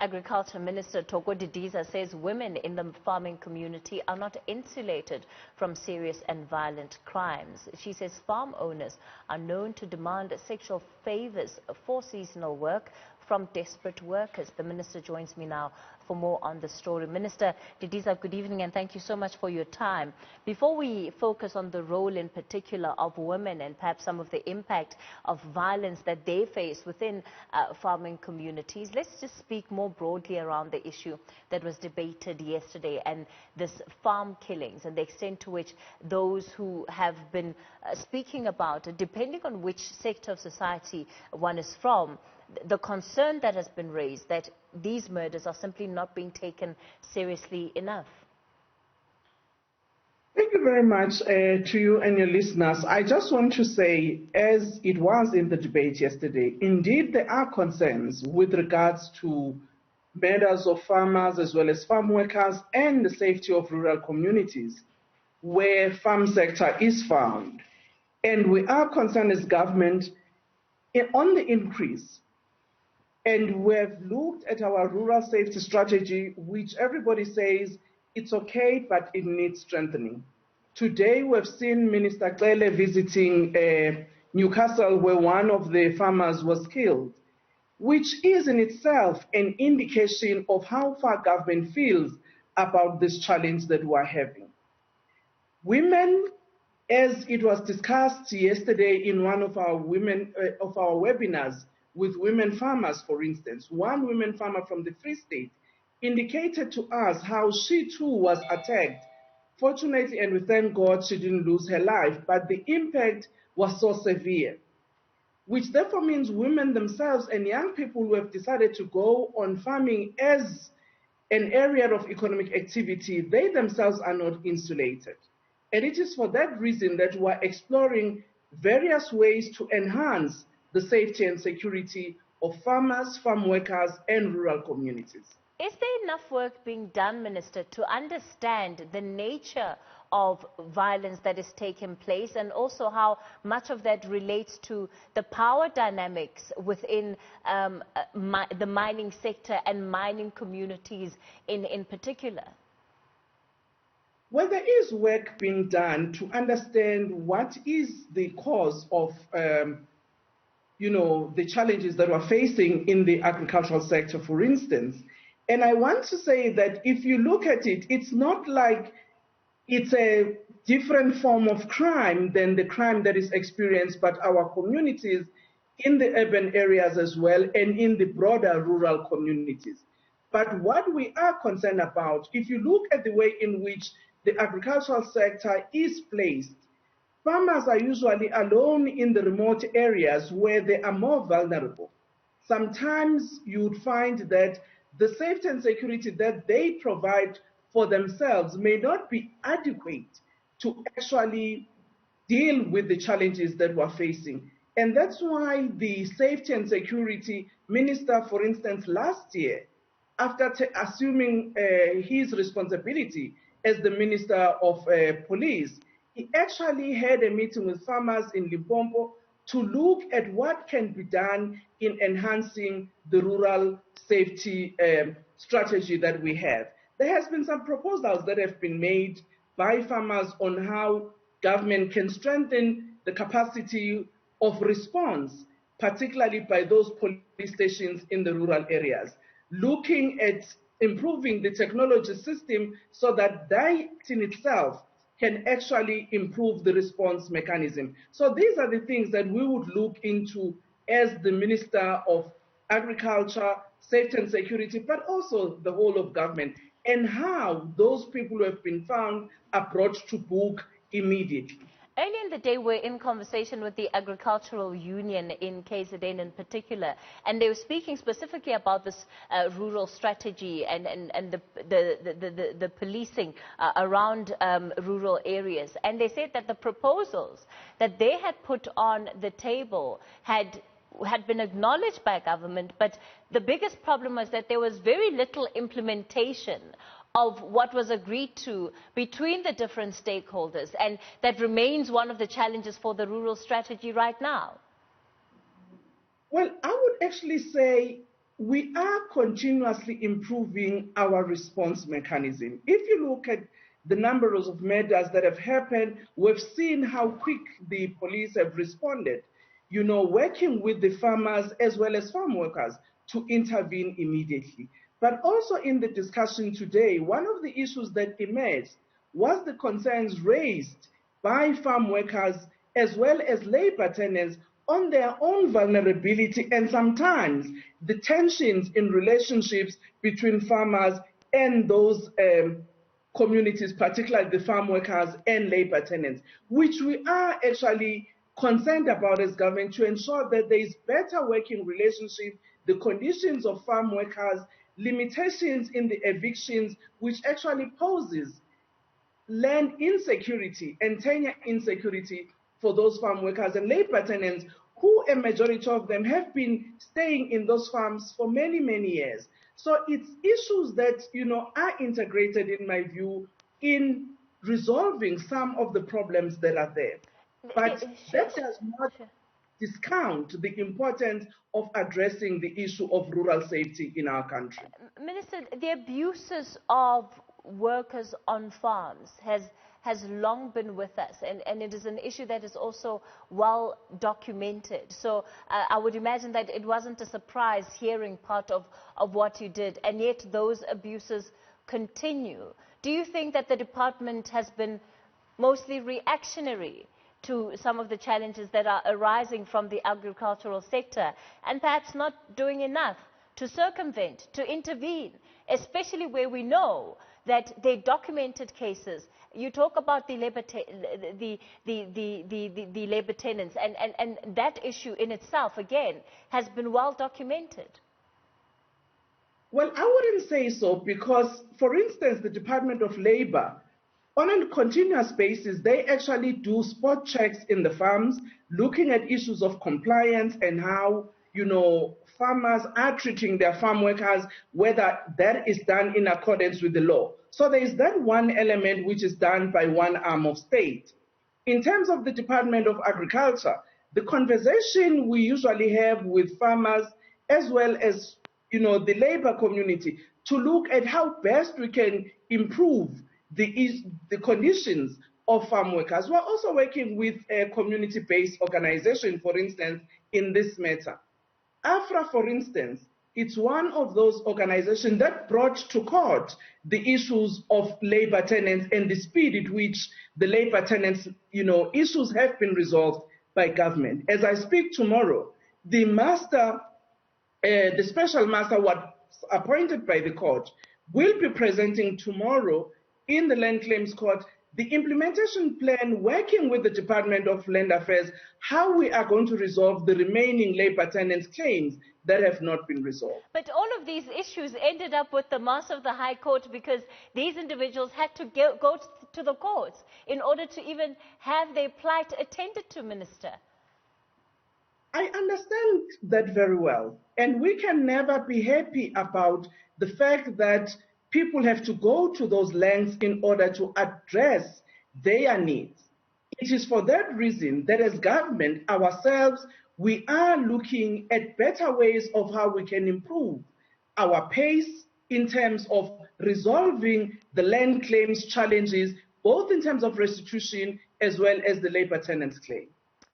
Agriculture Minister Thoko Didiza says women in the farming community are not insulated from serious and violent crimes. She says farm owners are known to demand sexual favours for seasonal work from desperate workers. The minister joins me now for more on the story. Minister Didiza, good evening and thank you so much for your time. Before we focus on the role in particular of women and perhaps some of the impact of violence that they face within farming communities, let's just speak more broadly around the issue that was debated yesterday and this farm killings and the extent to which those who have been speaking about it, depending on which sector of society one is from, the concern that has been raised that these murders are simply not being taken seriously enough. Thank you very much to you and your listeners. I just want to say, as it was in the debate yesterday, indeed there are concerns with regards to murders of farmers as well as farm workers and the safety of rural communities where farm sector is found. And we are concerned as government on the increase. And we have looked at our rural safety strategy, which everybody says it's okay, but it needs strengthening. Today, we've seen Minister Cele visiting Newcastle, where one of the farmers was killed, which is in itself an indication of how far government feels about this challenge that we're having. Women, as it was discussed yesterday in one of our webinars, with women farmers, for instance. One woman farmer from the Free State indicated to us how she too was attacked. Fortunately, and we thank God she didn't lose her life, but the impact was so severe, which therefore means women themselves and young people who have decided to go on farming as an area of economic activity, they themselves are not insulated. And it is for that reason that we're exploring various ways to enhance the safety and security of farmers, farm workers, and rural communities. Is there enough work being done, Minister, to understand the nature of violence that is taking place and also how much of that relates to the power dynamics within the mining sector and mining communities in particular? Well, there is work being done to understand what is the cause of the challenges that we're facing in the agricultural sector, for instance. And I want to say that if you look at it, it's not like it's a different form of crime than the crime that is experienced by our communities in the urban areas as well and in the broader rural communities. But what we are concerned about, if you look at the way in which the agricultural sector is placed, farmers are usually alone in the remote areas where they are more vulnerable. Sometimes you would find that the safety and security that they provide for themselves may not be adequate to actually deal with the challenges that we're facing. And that's why the safety and security minister, for instance, last year, after assuming his responsibility as the Minister of Police, he actually had a meeting with farmers in Limpopo to look at what can be done in enhancing the rural safety strategy that we have. There has been some proposals that have been made by farmers on how government can strengthen the capacity of response, particularly by those police stations in the rural areas, looking at improving the technology system so that in itself can actually improve the response mechanism. So these are the things that we would look into as the Minister of Agriculture, Safety and Security, but also the whole of government, and how those people who have been found are brought to book immediately. Earlier in the day, we're in conversation with the Agricultural Union in KZN in particular, and they were speaking specifically about this rural strategy and the policing around rural areas. And they said that the proposals that they had put on the table had been acknowledged by government, but the biggest problem was that there was very little implementation of what was agreed to between the different stakeholders, and that remains one of the challenges for the rural strategy right now. Well, I would actually say we are continuously improving our response mechanism. If you look at the numbers of murders that have happened, we've seen how quick the police have responded, working with the farmers as well as farm workers to intervene immediately. But also in the discussion today, one of the issues that emerged was the concerns raised by farm workers as well as labor tenants on their own vulnerability and sometimes the tensions in relationships between farmers and those communities, particularly the farm workers and labor tenants, which we are actually concerned about as government to ensure that there is better working relationship, the conditions of farm workers, limitations in the evictions, which actually poses land insecurity and tenure insecurity for those farm workers and labor tenants who a majority of them have been staying in those farms for many, many years. So it's issues that, are integrated, in my view, in resolving some of the problems that are there. But that does not discount the importance of addressing the issue of rural safety in our country. Minister, the abuses of workers on farms has long been with us, and it is an issue that is also well documented. So I would imagine that it wasn't a surprise hearing part of what you did, and yet those abuses continue. Do you think that the department has been mostly reactionary to some of the challenges that are arising from the agricultural sector, and perhaps not doing enough to circumvent, to intervene, especially where we know that they documented cases? You talk about the labor tenants, and that issue in itself, again, has been well documented. Well, I wouldn't say so because, for instance, the Department of Labor, on a continuous basis, they actually do spot checks in the farms, looking at issues of compliance and how, farmers are treating their farm workers, whether that is done in accordance with the law. So there is that one element which is done by one arm of state. In terms of the Department of Agriculture, the conversation we usually have with farmers as well as, the labor community to look at how best we can improve the conditions of farm workers. We're also working with a community-based organization, for instance, in this matter. AFRA, for instance, it's one of those organizations that brought to court the issues of labor tenants and the speed at which the labor tenants, issues have been resolved by government. As I speak tomorrow, the special master was appointed by the court will be presenting tomorrow in the Land Claims Court the implementation plan, working with the Department of Land Affairs, how we are going to resolve the remaining labor tenants' claims that have not been resolved. But all of these issues ended up with the master of the High Court because these individuals had to go to the courts in order to even have their plight attended to, Minister. I understand that very well. And we can never be happy about the fact that people have to go to those lengths in order to address their needs. It is for that reason that as government ourselves, we are looking at better ways of how we can improve our pace in terms of resolving the land claims challenges, both in terms of restitution as well as the labor tenants claim.